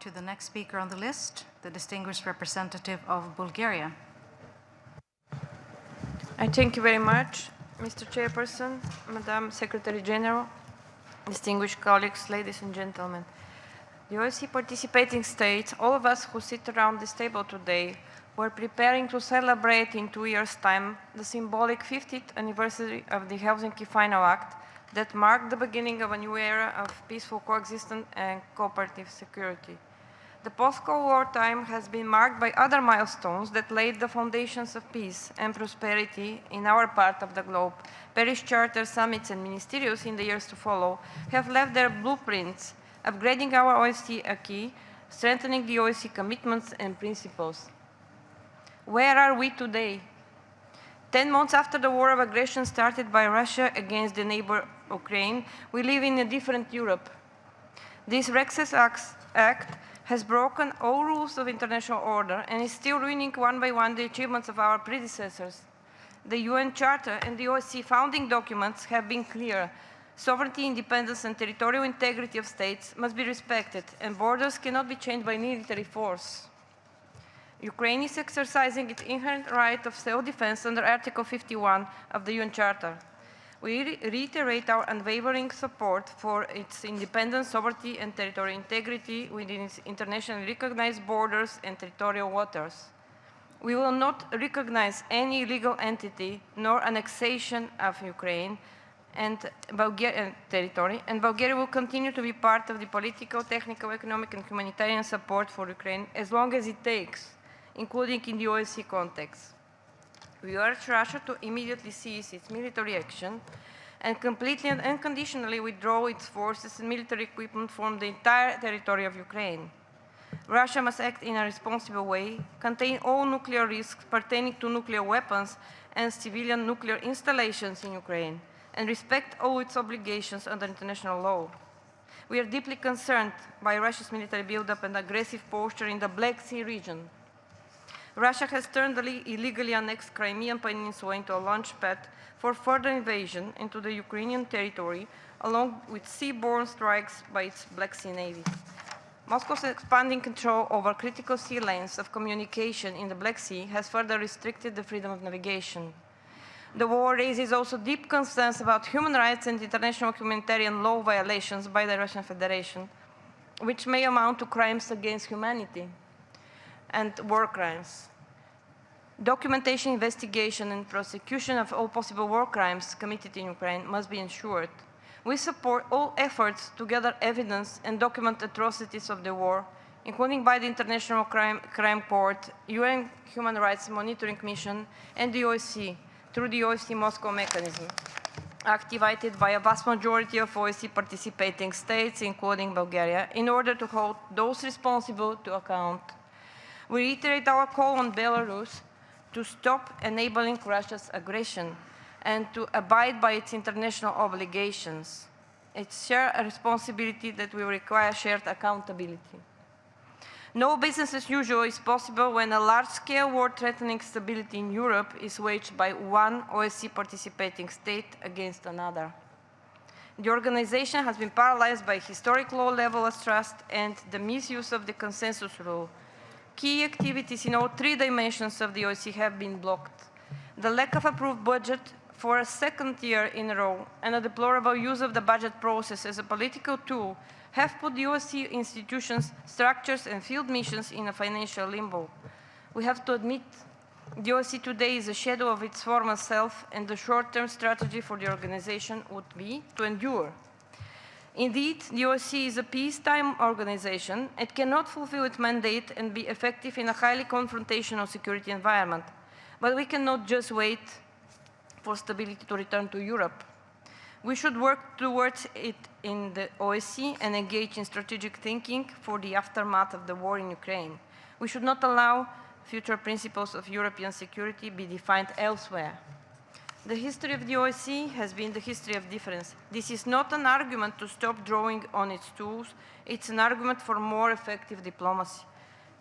to the next speaker on the list, the distinguished representative of Bulgaria. I thank you very much, Mr. Chairperson, Madam Secretary General, distinguished colleagues, ladies and gentlemen. The OSCE participating states, all of us who sit around this table today, were preparing to celebrate in 2 years' time the symbolic 50th anniversary of the Helsinki Final Act that marked the beginning of a new era of peaceful coexistence and cooperative security. The post-Cold War time has been marked by other milestones that laid the foundations of peace and prosperity in our part of the globe. Paris Charter summits and ministerials in the years to follow have left their blueprints, upgrading our OSCE acquis, strengthening the OSCE commitments and principles. Where are we today? 10 months after the war of aggression started by Russia against the neighbor Ukraine, we live in a different Europe. This Rex's Act has broken all rules of international order and is still ruining one by one the achievements of our predecessors. The UN Charter and the OSCE founding documents have been clear. Sovereignty, independence, and territorial integrity of states must be respected, and borders cannot be changed by military force. Ukraine is exercising its inherent right of self-defense under Article 51 of the UN Charter. We reiterate our unwavering support for its independence, sovereignty, and territorial integrity within its internationally recognized borders and territorial waters. We will not recognize any legal entity nor annexation of Ukraine and Bulgarian territory, and Bulgaria will continue to be part of the political, technical, economic, and humanitarian support for Ukraine as long as it takes, including in the OSCE context. We urge Russia to immediately cease its military action and completely and unconditionally withdraw its forces and military equipment from the entire territory of Ukraine. Russia must act in a responsible way, contain all nuclear risks pertaining to nuclear weapons and civilian nuclear installations in Ukraine, and respect all its obligations under international law. We are deeply concerned by Russia's military buildup and aggressive posture in the Black Sea region. Russia has turned the illegally annexed Crimean Peninsula into a launchpad for further invasion into the Ukrainian territory, along with seaborne strikes by its Black Sea Navy. Moscow's expanding control over critical sea lanes of communication in the Black Sea has further restricted the freedom of navigation. The war raises also deep concerns about human rights and international humanitarian law violations by the Russian Federation, which may amount to crimes against humanity and war crimes. Documentation, investigation, and prosecution of all possible war crimes committed in Ukraine must be ensured. We support all efforts to gather evidence and document atrocities of the war, including by the International Crime Court, UN Human Rights Monitoring Mission, and the OSCE, through the OSCE Moscow mechanism, activated by a vast majority of OSCE participating states, including Bulgaria, in order to hold those responsible to account. We reiterate our call on Belarus to stop enabling Russia's aggression and to abide by its international obligations. It's shared responsibility that will require shared accountability. No business as usual is possible when a large-scale war threatening stability in Europe is waged by one OSCE participating state against another. The organization has been paralyzed by historic low-level trust and the misuse of the consensus rule. Key activities in all three dimensions of the OSCE have been blocked. The lack of approved budget for a second year in a row and a deplorable use of the budget process as a political tool have put the OSCE institutions, structures, and field missions in a financial limbo. We have to admit the OSCE today is a shadow of its former self, and the short-term strategy for the organization would be to endure. Indeed, the OSCE is a peacetime organization. It cannot fulfill its mandate and be effective in a highly confrontational security environment. But we cannot just wait for stability to return to Europe. We should work towards it in the OSCE and engage in strategic thinking for the aftermath of the war in Ukraine. We should not allow future principles of European security be defined elsewhere. The history of the OSCE has been the history of difference. This is not an argument to stop drawing on its tools. It's an argument for more effective diplomacy.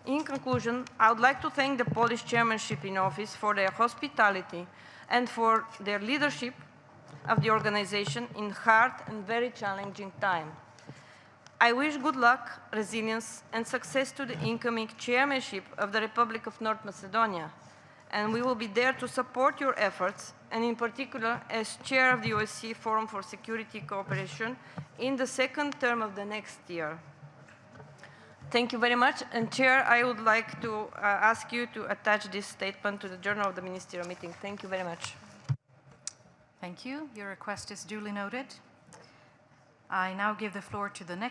In conclusion, I would like to thank the Polish chairmanship in office for their hospitality and for their leadership of the organization in hard and very challenging time. I wish good luck, resilience, and success to the incoming chairmanship of the Republic of North Macedonia, and we will be there to support your efforts, and in particular, as chair of the OSCE Forum for Security Cooperation in the second term of the next year. Thank you very much, and Chair, I would like to ask you to attach this statement to the journal of the ministerial meeting. Thank you very much. Thank you. Your request is duly noted. I now give the floor to the next